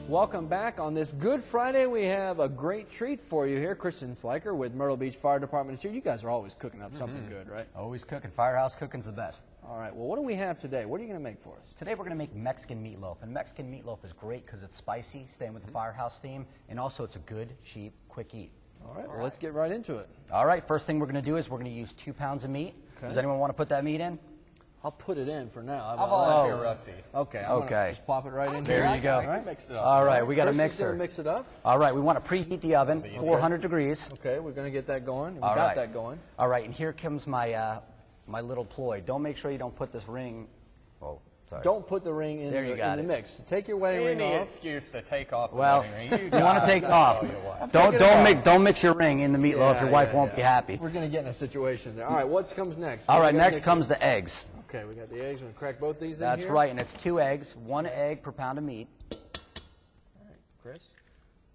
Welcome back. On this Good Friday, we have a great treat for you here. Christian Sliker with Myrtle Beach Fire Department is here. You guys are always cooking up something good, right? Always cooking. Firehouse cooking's the best. All right. Well, what do we have today? What are you going to make for us? Today we're going to make Mexican meatloaf. And Mexican meatloaf is great because it's spicy, staying with the firehouse theme, and also it's a good, cheap, quick eat. All right. Well, let's get right into it. All right. First thing we're going to do is we're going to use 2 pounds of meat. Okay. Does anyone want to put that meat in? I'll put it in for now. I'll volunteer, Rusty. Okay. I'm gonna just plop it right in there. here. You go. All right. Mix it up. All right. We got a Chris is mixer. gonna mix it up. All right. We want to preheat the oven, 400 degrees. Okay. We're going to get that going. We All got right. that going. All right. And here comes my my little ploy. Don't make sure you don't put this ring. Oh, sorry. Don't put the ring in, the mix. Take your wedding ring Any off. excuse to take off the Well, wedding ring. you want to take it off. Don't mix your ring in the meatloaf. Your wife won't be happy. We're going to get in a situation there. All right. What comes next? All right. Next comes the eggs. Okay, we got the eggs. We're going to crack both these in That's here. right, and it's 2 eggs, 1 egg per pound of meat. All right, Chris.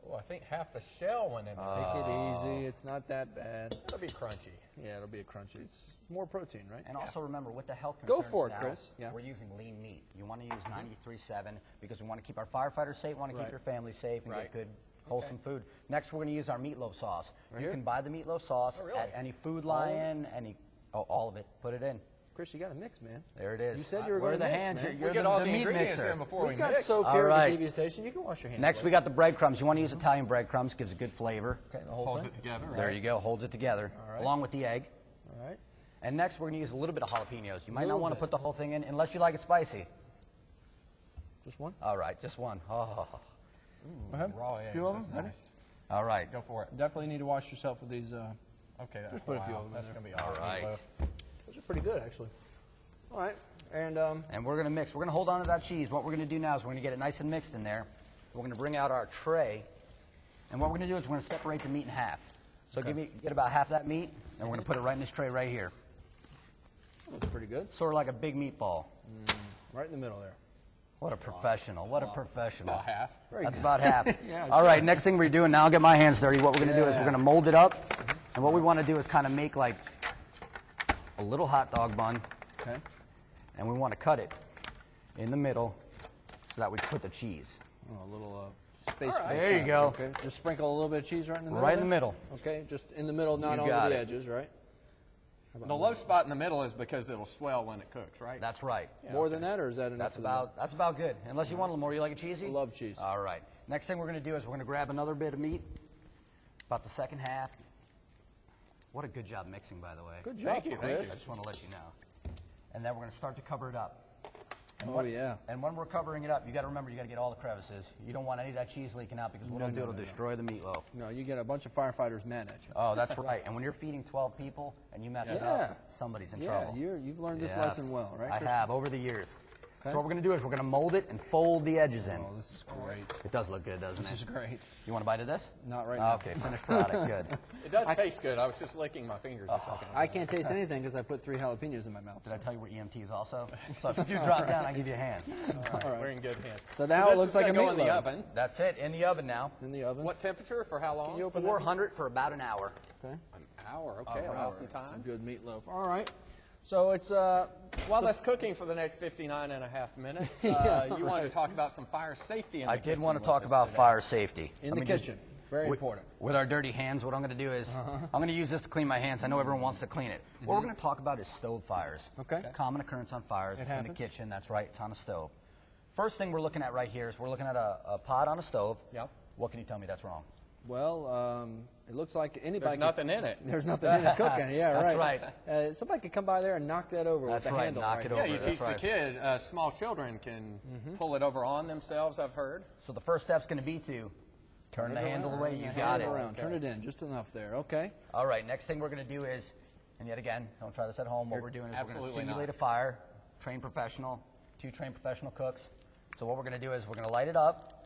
Oh, I think half the shell went in. Take it easy. It's not that bad. It'll be crunchy. Yeah, it'll be a crunchy. It's more protein, right? And also remember, with the health Go concerns for it, now, Chris. Yeah. we're using lean meat. You want to use 93.7 because we want to keep our firefighters safe, want to keep your family safe, and get good, wholesome food. Next, we're going to use our meatloaf sauce. You can buy the meatloaf sauce at any Food Lion, all of it. Put it in. Chris, you got to mix, man. There it is. You said you were going to the mix, hands. man. You're We get the all the meat ingredients mixer. in before We've we got mix. soap All here right. at the TV station. You can wash your hands. Next, we got the breadcrumbs. You want to use Italian breadcrumbs. Gives a good flavor. Okay, the whole Holds thing. it together. Right? There you go. Holds it together, along with the egg. All right. And next, we're going to use a little bit of jalapenos. You might not Little want to bit. put the whole thing in unless you like it spicy. Just one? All right, just one. Oh. Go ahead. Raw A eggs. few of them? That's Ready? nice. All right. Go for it. Definitely need to wash yourself with these. Okay. Just put a few of them in That's there. going to be All right. Those are pretty good, actually. All right. And And we're going to mix. We're going to hold on to that cheese. What we're going to do now is we're going to get it nice and mixed in there. We're going to bring out our tray. And what we're going to do is we're going to separate the meat in half. So get about half that meat, and we're going to put it right in this tray right here. that's pretty good. Sort of like a big meatball. Right in the middle there. What a professional. What a professional. About half. That's about half. Yeah, All right, next thing we're doing, now I'll get my hands dirty. What we're going to do is we're going to mold it up. And what we want to do is kind of make like a little hot dog bun. Okay. And we want to cut it in the middle so that we put the cheese. Oh, a little space. All right. There you go. Okay. Just sprinkle a little bit of cheese right in the middle. Right in the there? middle. Okay. Just in the middle, not You on got the it. edges, right? The low spot in the middle is because it'll swell when it cooks, right? That's right. More than that, or is that enough? That's about good. Unless you want a little more. You like it cheesy? I love cheese. All right. Next thing we're going to do is we're going to grab another bit of meat, about the second half. What a good job mixing, by the way. Good job, Thank you, Chris. thank I just want to let you know. And then we're going to start to cover it up. Yeah. And when we're covering it up, you got to remember you got to get all the crevices. You don't want any of that cheese leaking out because what it'll do, it'll destroy the meatloaf. No, you get a bunch of firefighters mad at you. Oh, that's right. And when you're feeding 12 people and you mess it up, somebody's in trouble. You've learned this lesson well, right? I Chris? have over the years. Okay. So what we're going to do is we're going to mold it and fold the edges in. Oh, this is great. It does look good, doesn't it? This is great. You want a bite of this? Not right now. Okay, finished product. Good. It does taste good. I was just licking my fingers a second ago. I can't taste anything because I put 3 jalapenos in my mouth. Did I tell you we're EMTs also? So if you do drop down, I give you a hand. All right. We're in good hands. So now it looks like a go in the meatloaf. oven. That's it. In the oven now. In the oven. What temperature for how long? Can you open 400 for about an hour. that? Okay. An hour. Okay, I'll have some time. Some good meatloaf. All right. So it's While that's cooking for the next 59 and a half minutes, you wanted to talk about some fire safety in the I kitchen did want to with talk us about today. fire safety. in the kitchen. Very important. With our dirty hands, what I'm going to do is I'm going to use this to clean my hands. I know everyone wants to clean it. What we're going to talk about is stove fires. Okay. Common occurrence on fires in the happens. kitchen. That's right. It's on a stove. First thing we're looking at right here is we're looking at a pot on a stove. Yep. What can you tell me that's wrong? Well, it looks like anybody. There's nothing in it. There's nothing in it cooking. Yeah, That's right. Somebody could come by there and knock that over That's with the right, handle. knock right it now. over. Yeah, you That's teach the right. kid. Small children can pull it over on themselves, I've heard. So the first step's going to be to turn the handle away. You Turn got it it. around. Turn it in just enough there. Okay. All right, next thing we're going to do is, and yet again, don't try this at home. What we're doing is we're going to absolutely simulate not. a fire, trained professional, 2 trained professional cooks. So what we're going to do is we're going to light it up.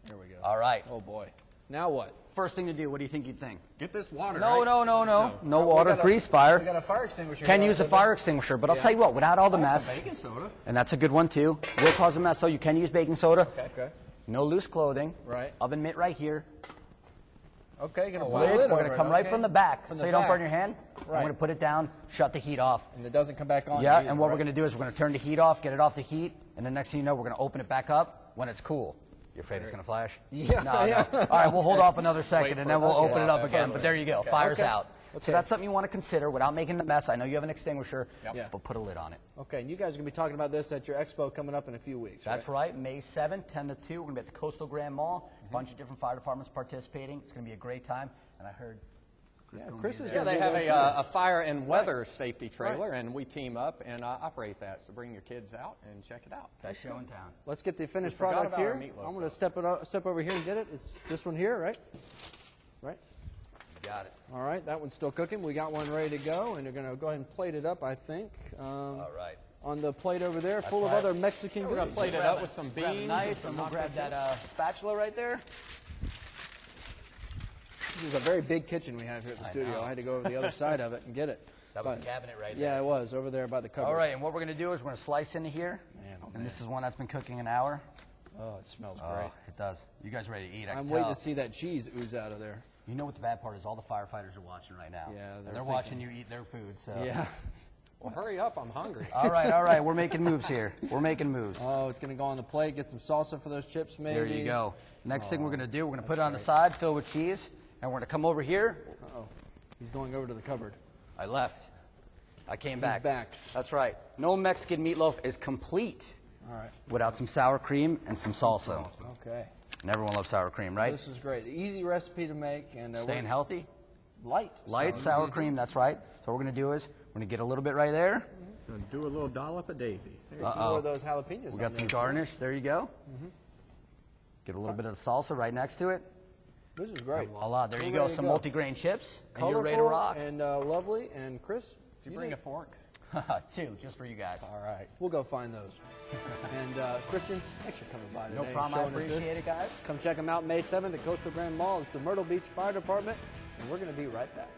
There we go. All right. Oh boy. Now what? First thing to do, what do you think you'd think? Get this water. No, right? no water, grease We fire. got a fire extinguisher. Can here. use a fire extinguisher, but I'll tell you what, without all the That's mess, some baking soda. and that's a good one too, will cause a mess, so you can use baking soda. Okay. No loose clothing. Right. Oven mitt right here. Okay. Gonna put Lid, a lid we're over going to it, come right okay? from the back, From so the you don't back. burn your hand. Right. I'm going to put it down, shut the heat off. And it doesn't come back on. Yeah, either, and what right? we're going to do is we're going to turn the heat off, get it off the heat, and the next thing you know, we're going to open it back up. when it's cool. You afraid it's going to flash? Yeah. No, no. All right, we'll hold off another second, and then we'll open it up again. But there you go. Fire's out. Okay. So that's something you want to consider without making the mess. I know you have an extinguisher, but put a lid on it. Okay, and you guys are going to be talking about this at your expo coming up in a few weeks, That's right. May 7th, 10 to 2. We're going to be at the Coastal Grand Mall. A bunch of different fire departments participating. It's going to be a great time. And I heard Chris is Yeah, going to they be have there. a fire and weather safety trailer, and we team up and operate that. So bring your kids out and check it out. best show in town. Let's get the finished forgot product about our here. meatloaf, I'm going to step over here and get it. It's this one here, right? Right? Got it. All right, that one's still cooking. We got one ready to go, and they're going to go ahead and plate it up, I think. All right. On the plate over there, full of right. other Mexican We're going goods. to plate it up with some Grab a beans. knife, and we'll grab that spatula right there. This is a very big kitchen we have here at the studio. know. I had to go over the other side of it and get it. That was But- the cabinet right there. Yeah, it was over there by the cupboard. All right, and what we're going to do is we're going to slice into here. Man, oh, and man. this is one that's been cooking an hour. Oh, it smells Oh, great. it does. You guys ready to eat? I I'm can waiting tell. to see that cheese ooze out of there. You know what the bad part is? All the firefighters are watching right now. Yeah, And they're they're watching you eat their food. So. Yeah. Well, hurry up. I'm hungry. All right. We're making moves here. We're making moves. Oh, it's going to go on the plate. Get some salsa for those chips, maybe. There you go. Next thing we're going to do, we're going to put it on the side, fill with cheese, and we're going to come over here. Uh-oh. He's going over to the cupboard. I left. I came back. back. That's right. No Mexican meatloaf is complete All right. without some sour cream and some salsa. Okay. And everyone loves sour cream, right? This is great. Easy recipe to make. And Staying healthy. light. Light sour cream, that's right. So what we're going to do is we're going to get a little bit right there. Gonna do a little dollop of daisy. There's some more of those jalapenos. We got some garnish. There you go. Get a little bit of salsa right next to it. This is great. Voila, there you We're go. ready to Some go. multi-grain chips. And Colorful you're ready to rock. and lovely. And Chris, Did you bring a fork? 2, just for you guys. All right. we'll go find those. And Christian, thanks for coming by today. No and problem. I showing us this. appreciate it, guys. Come check them out May 7th at Coastal Grand Mall. It's the Myrtle Beach Fire Department, and we're going to be right back.